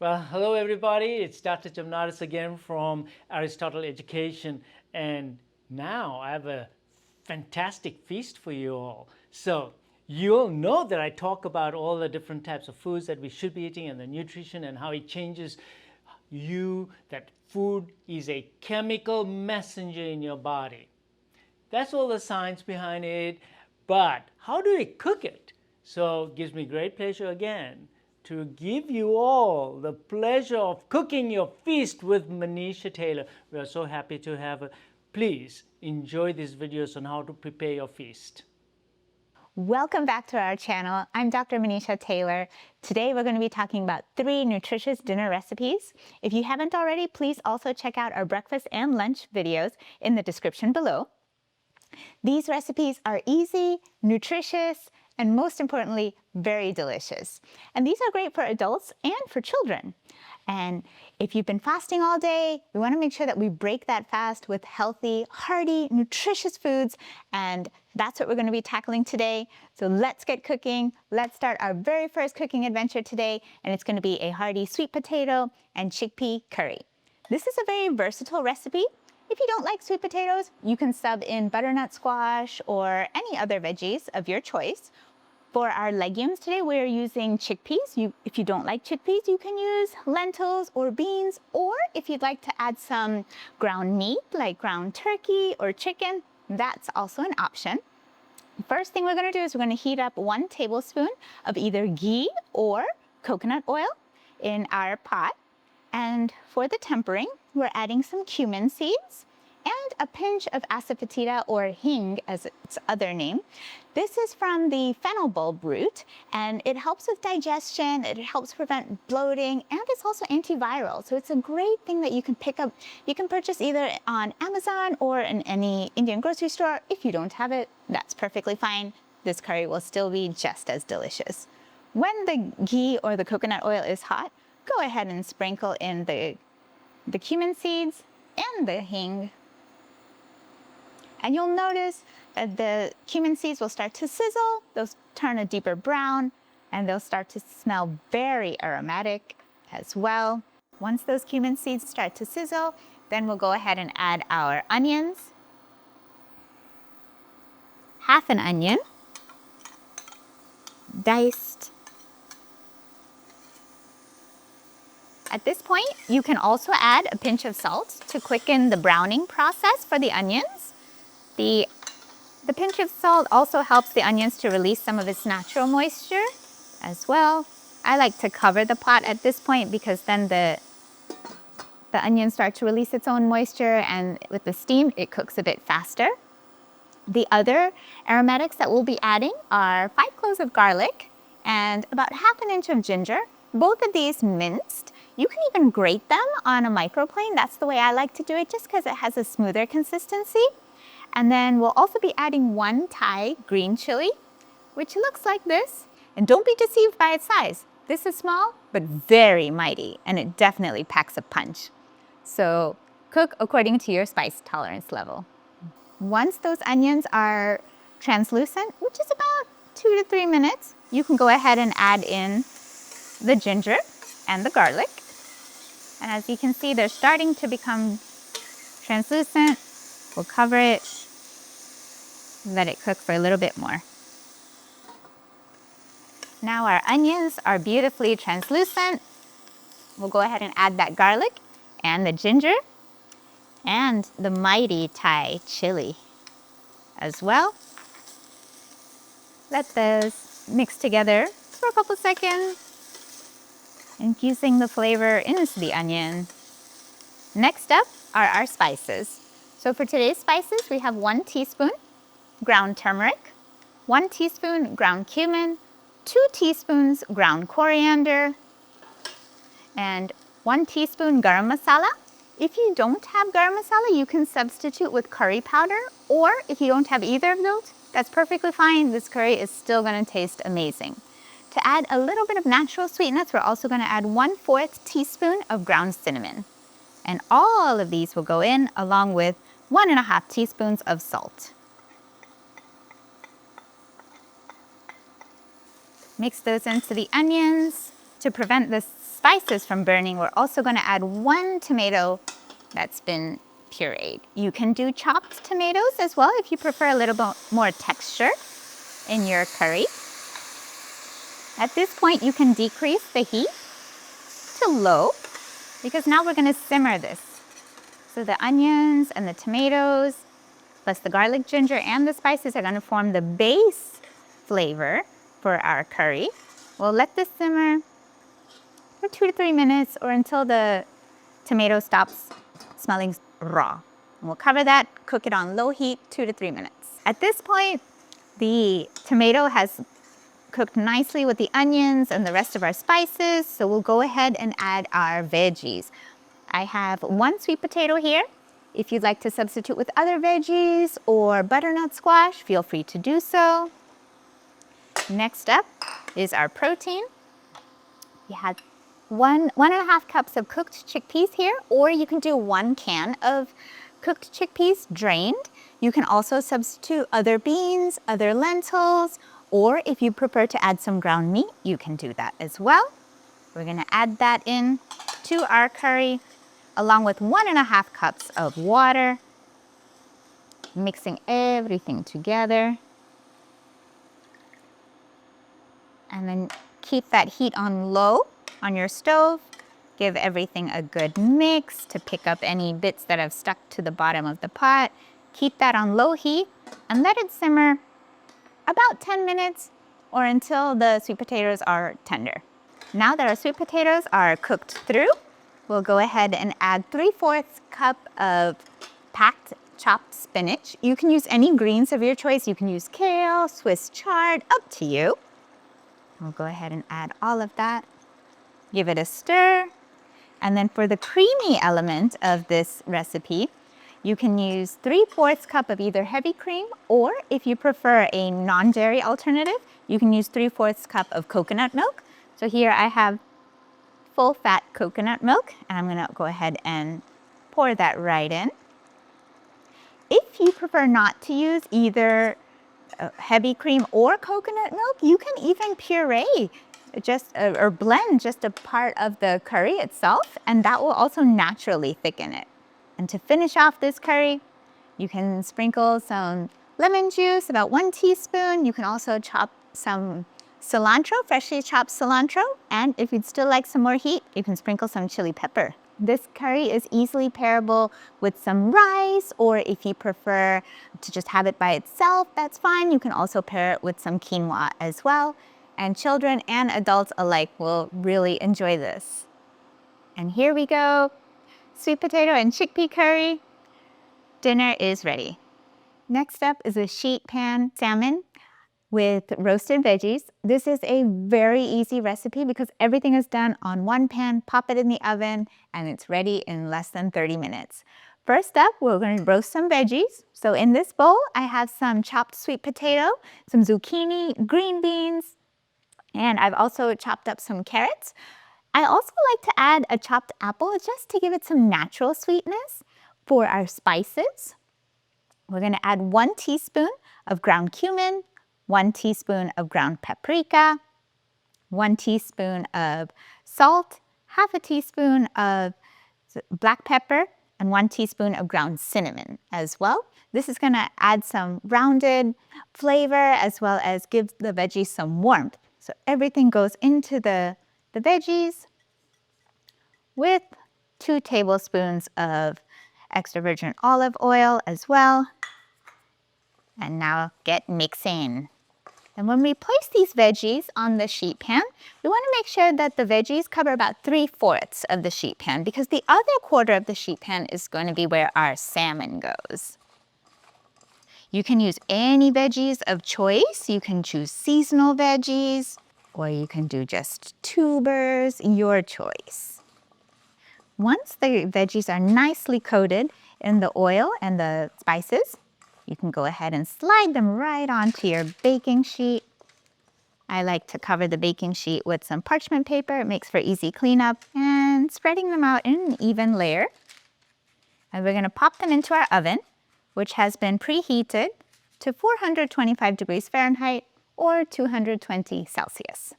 Well, hello everybody. It's Dr. Jamnadas again from Aristotle Education, and now I have a fantastic feast for you all. So you'll know that I talk about all the different types of foods that we should be eating and the nutrition and how it changes you, that food is a chemical messenger in your body. That's all the science behind it, but how do we cook it? So it gives me great pleasure again to give you all the pleasure of cooking your feast with Maneesha Taylor. We are so happy to have her. Please enjoy these videos on how to prepare your feast. Welcome back to our channel. I'm Dr. Maneesha Taylor. Today we're going to be talking about 3 nutritious dinner recipes. If you haven't already, please also check out our breakfast and lunch videos in the description below. These recipes are easy, nutritious, and most importantly, very delicious. And these are great for adults and for children. And if you've been fasting all day, we want to make sure that we break that fast with healthy, hearty, nutritious foods. And that's what we're going to be tackling today. So let's get cooking. Let's start our very first cooking adventure today. And it's going to be a hearty sweet potato and chickpea curry. This is a very versatile recipe. If you don't like sweet potatoes, you can sub in butternut squash or any other veggies of your choice. For our legumes today, we're using chickpeas. If you don't like chickpeas, you can use lentils or beans, or if you'd like to add some ground meat, like ground turkey or chicken, that's also an option. First thing we're gonna do is we're gonna heat up 1 tablespoon of either ghee or coconut oil in our pot. And for the tempering, we're adding some cumin seeds and a pinch of asafoetida, or hing as its other name. This is from the fennel bulb root, and it helps with digestion, it helps prevent bloating, and it's also antiviral. So it's a great thing that you can pick up. You can purchase either on Amazon or in any Indian grocery store. If you don't have it, that's perfectly fine. This curry will still be just as delicious. When the ghee or the coconut oil is hot, go ahead and sprinkle in the cumin seeds and the hing. And you'll notice that the cumin seeds will start to sizzle, they'll turn a deeper brown, and they'll start to smell very aromatic as well. Once those cumin seeds start to sizzle, then we'll go ahead and add our onions. Half an onion, diced. At this point, you can also add a pinch of salt to quicken the browning process for the onions. The pinch of salt also helps the onions to release some of its natural moisture as well. I like to cover the pot at this point because then the onions start to release its own moisture, and with the steam, it cooks a bit faster. The other aromatics that we'll be adding are 5 cloves of garlic and about ½ inch of ginger. Both of these minced. You can even grate them on a microplane. That's the way I like to do it, just because it has a smoother consistency. And then we'll also be adding 1 Thai green chili, which looks like this. And don't be deceived by its size. This is small, but very mighty, and it definitely packs a punch. So cook according to your spice tolerance level. Once those onions are translucent, which is about 2 to 3 minutes, you can go ahead and add in the ginger and the garlic. And as you can see, they're starting to become translucent. We'll cover it, let it cook for a little bit more. Now our onions are beautifully translucent. We'll go ahead and add that garlic and the ginger and the mighty Thai chili as well. Let those mix together for a couple seconds, infusing the flavor into the onion. Next up are our spices. So for today's spices, we have 1 teaspoon ground turmeric, 1 teaspoon ground cumin, 2 teaspoons ground coriander, and 1 teaspoon garam masala. If you don't have garam masala, you can substitute with curry powder, or if you don't have either of those, that's perfectly fine. This curry is still going to taste amazing. To add a little bit of natural sweetness, we're also going to add 1/4 teaspoon of ground cinnamon. And all of these will go in along with 1½ teaspoons of salt. Mix those into the onions. To prevent the spices from burning, we're also going to add 1 tomato that's been pureed. You can do chopped tomatoes as well if you prefer a little bit more texture in your curry. At this point, you can decrease the heat to low because now we're going to simmer this. So the onions and the tomatoes, plus the garlic, ginger, and the spices are going to form the base flavor for our curry. We'll let this simmer for 2 to 3 minutes or until the tomato stops smelling raw. And we'll cover that, cook it on low heat, 2 to 3 minutes. At this point, the tomato has cooked nicely with the onions and the rest of our spices, so we'll go ahead and add our veggies. I have 1 sweet potato here. If you'd like to substitute with other veggies or butternut squash, feel free to do so. Next up is our protein. We have 1.5 cups of cooked chickpeas here, or you can do 1 can of cooked chickpeas drained. You can also substitute other beans, other lentils, or if you prefer to add some ground meat, you can do that as well. We're going to add that in to our curry along with 1.5 cups of water, mixing everything together. And then keep that heat on low on your stove. Give everything a good mix to pick up any bits that have stuck to the bottom of the pot. Keep that on low heat and let it simmer about 10 minutes or until the sweet potatoes are tender. Now that our sweet potatoes are cooked through, we'll go ahead and add 3/4 cup of packed chopped spinach. You can use any greens of your choice. You can use kale, Swiss chard, up to you. We'll go ahead and add all of that. Give it a stir. And then for the creamy element of this recipe, you can use 3/4 cup of either heavy cream, or if you prefer a non-dairy alternative, you can use 3/4 cup of coconut milk. So here I have full fat coconut milk, and I'm going to go ahead and pour that right in. If you prefer not to use either heavy cream or coconut milk, you can even puree or blend just a part of the curry itself, and that will also naturally thicken it. And to finish off this curry, you can sprinkle some lemon juice, about 1 teaspoon. You can also chop some cilantro, freshly chopped cilantro, and if you'd still like some more heat, you can sprinkle some chili pepper. This curry is easily pairable with some rice, or if you prefer to just have it by itself, that's fine. You can also pair it with some quinoa as well, and children and adults alike will really enjoy this. And here we go, sweet potato and chickpea curry. Dinner is ready. Next up is a sheet pan salmon with roasted veggies. This is a very easy recipe because everything is done on 1 pan. Pop it in the oven and it's ready in less than 30 minutes. First up, we're going to roast some veggies. So in this bowl, I have some chopped sweet potato, some zucchini, green beans, and I've also chopped up some carrots. I also like to add a chopped apple just to give it some natural sweetness. For our spices, we're going to add 1 teaspoon of ground cumin, 1 teaspoon of ground paprika, 1 teaspoon of salt, half a teaspoon of black pepper, and 1 teaspoon of ground cinnamon as well. This is going to add some rounded flavor as well as give the veggies some warmth. So everything goes into the veggies with 2 tablespoons of extra virgin olive oil as well. And now get mixing. And when we place these veggies on the sheet pan, we want to make sure that the veggies cover about 3/4 of the sheet pan, because the other quarter of the sheet pan is going to be where our salmon goes. You can use any veggies of choice. You can choose seasonal veggies, or you can do just tubers, your choice. Once the veggies are nicely coated in the oil and the spices, you can go ahead and slide them right onto your baking sheet. I like to cover the baking sheet with some parchment paper. It makes for easy cleanup, and spreading them out in an even layer. And we're going to pop them into our oven, which has been preheated to 425 degrees Fahrenheit or 220 Celsius.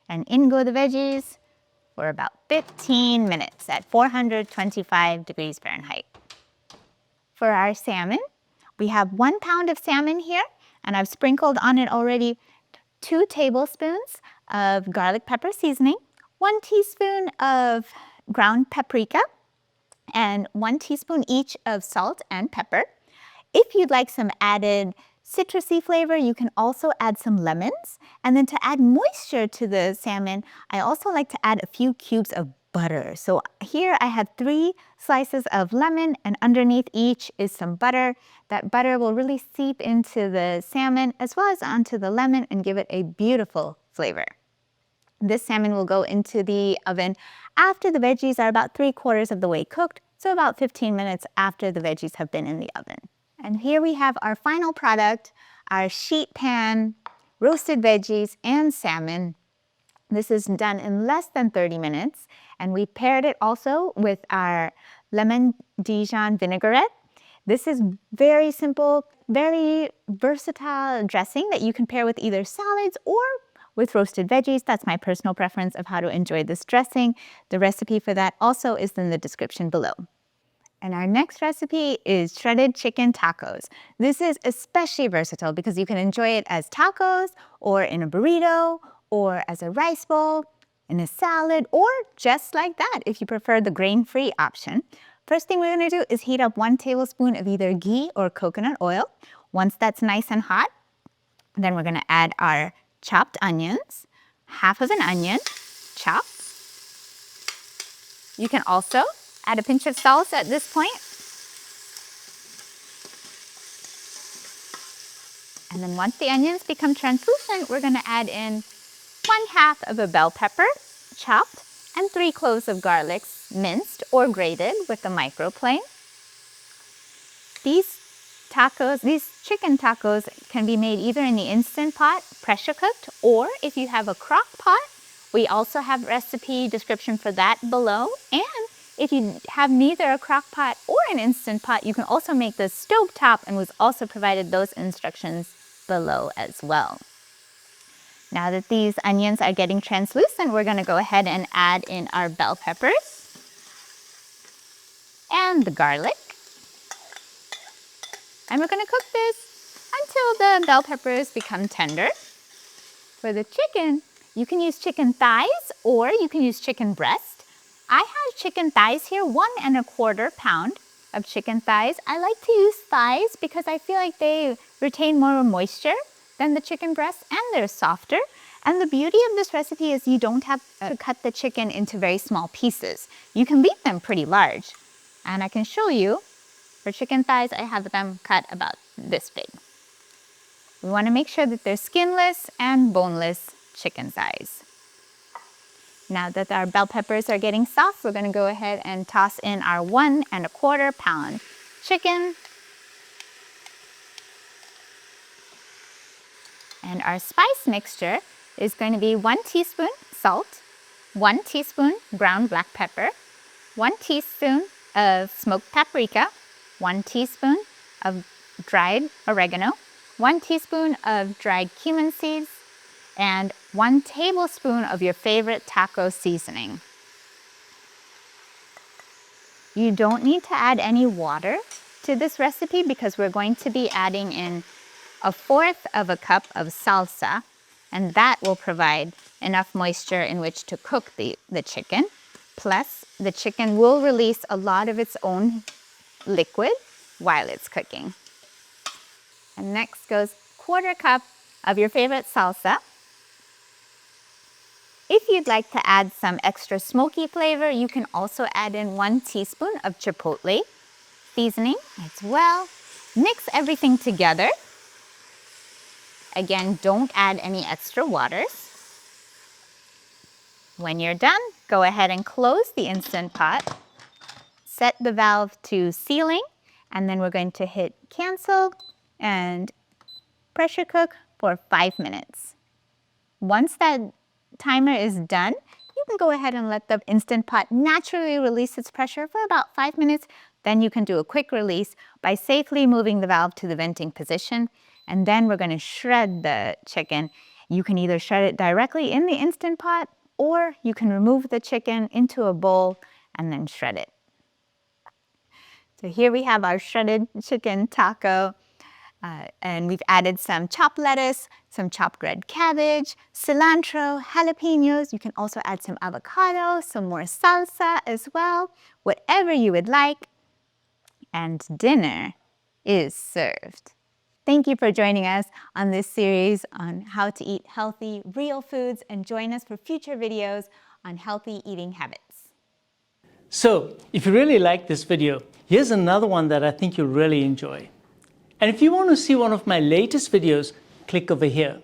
And in go the veggies. for about 15 minutes at 425 degrees Fahrenheit. For our salmon, we have 1 pound of salmon here, and I've sprinkled on it already 2 tablespoons of garlic pepper seasoning, 1 teaspoon of ground paprika, and 1 teaspoon each of salt and pepper. If you'd like some added citrusy flavor, you can also add some lemons. And then to add moisture to the salmon, I also like to add a few cubes of butter. So here I have 3 slices of lemon, and underneath each is some butter. That butter will really seep into the salmon as well as onto the lemon and give it a beautiful flavor. This salmon will go into the oven after the veggies are about 3/4 of the way cooked, so about 15 minutes after the veggies have been in the oven. And here we have our final product, our sheet pan roasted veggies and salmon. This is done in less than 30 minutes, and we paired it also with our lemon Dijon vinaigrette. This is very simple, very versatile dressing that you can pair with either salads or with roasted veggies. That's my personal preference of how to enjoy this dressing. The recipe for that also is in the description below. And our next recipe is shredded chicken tacos. This is especially versatile because you can enjoy it as tacos or in a burrito or as a rice bowl, in a salad, or just like that if you prefer the grain-free option. First thing we're going to do is heat up 1 tablespoon of either ghee or coconut oil. Once that's nice and hot, then we're going to add our chopped onions, half of an onion chopped. You can also add a pinch of salt at this point. And then once the onions become translucent, we're going to add in 1/2 of a bell pepper, chopped, and 3 cloves of garlic, minced or grated with a microplane. These chicken tacos can be made either in the Instant Pot, pressure cooked, or if you have a crock pot, we also have recipe description for that below. And if you have neither a crock pot or an Instant Pot, you can also make the stove top, and was also provided those instructions below as well. Now that these onions are getting translucent, we're going to go ahead and add in our bell peppers and the garlic. And we're going to cook this until the bell peppers become tender. For the chicken, you can use chicken thighs or you can use chicken breast. I have chicken thighs here, 1 1/4 pound of chicken thighs. I like to use thighs because I feel like they retain more moisture than the chicken breasts, and they're softer. And the beauty of this recipe is you don't have to cut the chicken into very small pieces. You can leave them pretty large. And I can show you, for chicken thighs, I have them cut about this big. We want to make sure that they're skinless and boneless chicken thighs. Now that our bell peppers are getting soft, we're going to go ahead and toss in our 1 1/4 pound chicken. And our spice mixture is going to be 1 teaspoon salt, 1 teaspoon ground black pepper, 1 teaspoon of smoked paprika, 1 teaspoon of dried oregano, 1 teaspoon of dried cumin seeds, and 1 tablespoon of your favorite taco seasoning. You don't need to add any water to this recipe because we're going to be adding in 1/4 of a cup of salsa, and that will provide enough moisture in which to cook the chicken. Plus, the chicken will release a lot of its own liquid while it's cooking. And next goes 1/4 cup of your favorite salsa. If you'd like to add some extra smoky flavor, you can also add in 1 teaspoon of chipotle seasoning as well. Mix everything together. Again, don't add any extra waters. When you're done, go ahead and close the Instant Pot. Set the valve to sealing, and then we're going to hit cancel and pressure cook for 5 minutes. Once that timer is done, you can go ahead and let the Instant Pot naturally release its pressure for about 5 minutes. Then you can do a quick release by safely moving the valve to the venting position. And then we're going to shred the chicken. You can either shred it directly in the Instant Pot, or you can remove the chicken into a bowl and then shred it. So here we have our shredded chicken taco. And we've added some chopped lettuce, some chopped red cabbage, cilantro, jalapenos. You can also add some avocado, some more salsa as well, whatever you would like. And dinner is served. Thank you for joining us on this series on how to eat healthy, real foods, and join us for future videos on healthy eating habits. So, if you really like this video, here's another one that I think you'll really enjoy. And if you want to see one of my latest videos, click over here.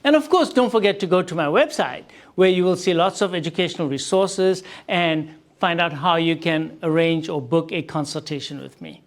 And of course, don't forget to go to my website, where you will see lots of educational resources and find out how you can arrange or book a consultation with me.